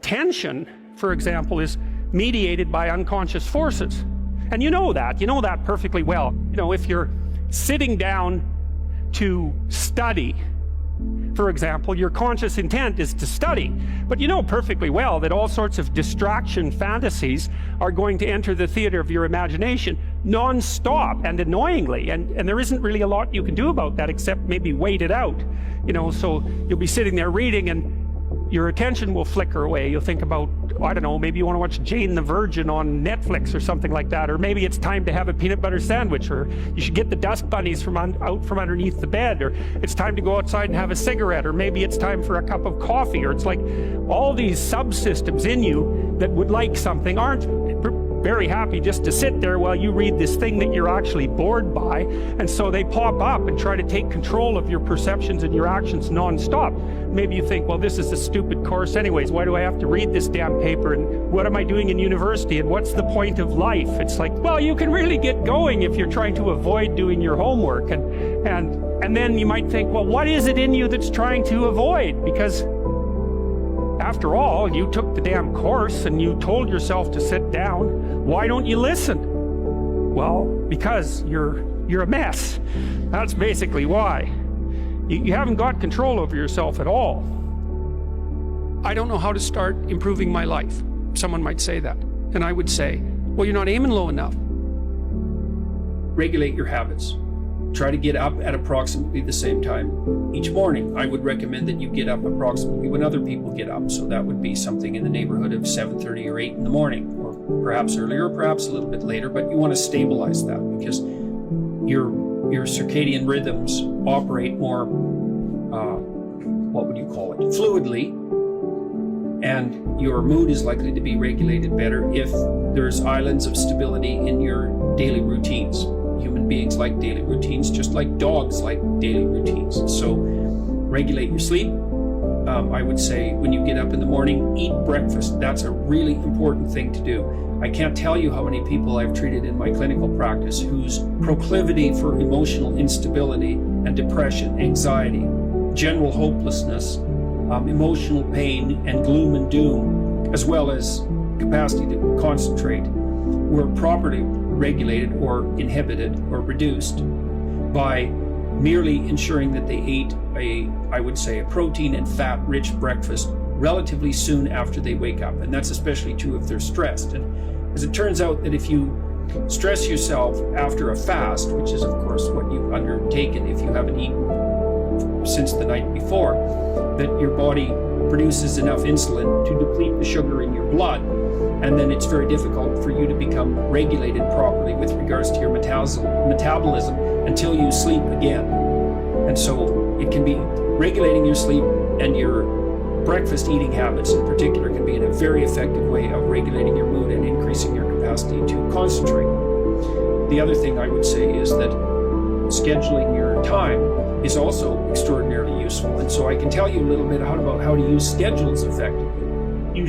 attention, for example, is mediated by unconscious forces. And you know that perfectly well. If you're sitting down to study, for example, your conscious intent is to study. But you know perfectly well that all sorts of distraction fantasies are going to enter the theater of your imagination non-stop and annoyingly. And there isn't really a lot you can do about that except maybe wait it out. So you'll be sitting there reading and your attention will flicker away. You'll think about, I don't know, maybe you want to watch Jane the Virgin on Netflix or something like that, or maybe it's time to have a peanut butter sandwich, or you should get the dust bunnies out from underneath the bed, or it's time to go outside and have a cigarette, or maybe it's time for a cup of coffee, or it's like all these subsystems in you that would like something aren't very happy just to sit there while you read this thing that you're actually bored by, and so they pop up and try to take control of your perceptions and your actions non-stop. Maybe you think, well, this is a stupid course anyways, why do I have to read this damn paper, and what am I doing in university, and what's the point of life? It's like, well, you can really get going if you're trying to avoid doing your homework, and then you might think, well, what is it in you that's trying to avoid? Because after all, you took the damn course and you told yourself to sit down. Why don't you listen? Well, because you're a mess. That's basically why. You haven't got control over yourself at all. I don't know how to start improving my life. Someone might say that. And I would say, well, you're not aiming low enough. Regulate your habits. Try to get up at approximately the same time each morning. I would recommend that you get up approximately when other people get up. So that would be something in the neighborhood of 7:30 or 8 in the morning, or perhaps earlier, or perhaps a little bit later, but you want to stabilize that because your circadian rhythms operate more, fluidly, and your mood is likely to be regulated better if there's islands of stability in your daily routines. Human beings like daily routines, just like dogs like daily routines. So regulate your sleep. I would say when you get up in the morning, eat breakfast. That's a really important thing to do. I can't tell you how many people I've treated in my clinical practice whose proclivity for emotional instability and depression, anxiety, general hopelessness, emotional pain and gloom and doom, as well as capacity to concentrate, were properly regulated or inhibited or reduced by merely ensuring that they ate a protein and fat rich breakfast relatively soon after they wake up. And that's especially true if they're stressed. And as it turns out that if you stress yourself after a fast, which is of course what you've undertaken if you haven't eaten since the night before, that your body produces enough insulin to deplete the sugar in your blood, and then it's very difficult for you to become regulated properly with regards to your metabolism until you sleep again. And so it can be regulating your sleep, and your breakfast eating habits in particular can be in a very effective way of regulating your mood and increasing your capacity to concentrate. The other thing I would say is that scheduling your time is also extraordinarily useful. And so I can tell you a little bit about how to use schedules effectively. You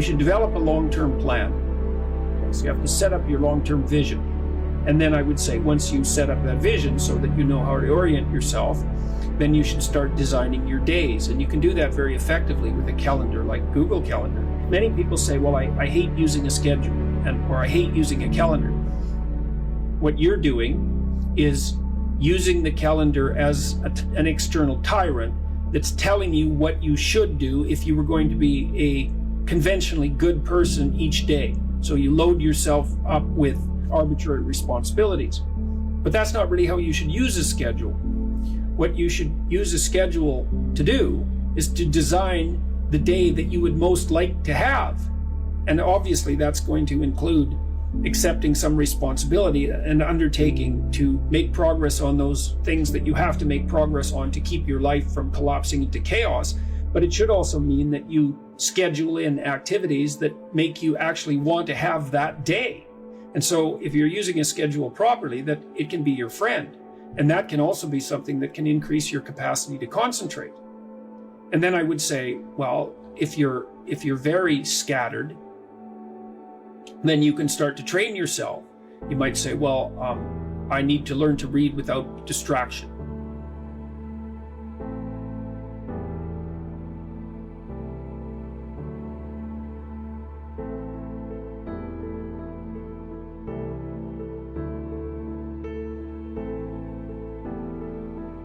should develop a long-term plan. So you have to set up your long-term vision. And then I would say once you set up that vision so that you know how to orient yourself, then you should start designing your days. And you can do that very effectively with a calendar like Google Calendar. Many people say, well, I hate using a schedule, or I hate using a calendar. What you're doing is using the calendar as an external tyrant that's telling you what you should do if you were going to be a conventionally good person each day. So you load yourself up with arbitrary responsibilities. But that's not really how you should use a schedule. What you should use a schedule to do is to design the day that you would most like to have. And obviously that's going to include accepting some responsibility and undertaking to make progress on those things that you have to make progress on to keep your life from collapsing into chaos. But it should also mean that you schedule in activities that make you actually want to have that day. And so if you're using a schedule properly, that it can be your friend. And that can also be something that can increase your capacity to concentrate. And then I would say, well, if you're very scattered, then you can start to train yourself. You might say, well, I need to learn to read without distraction.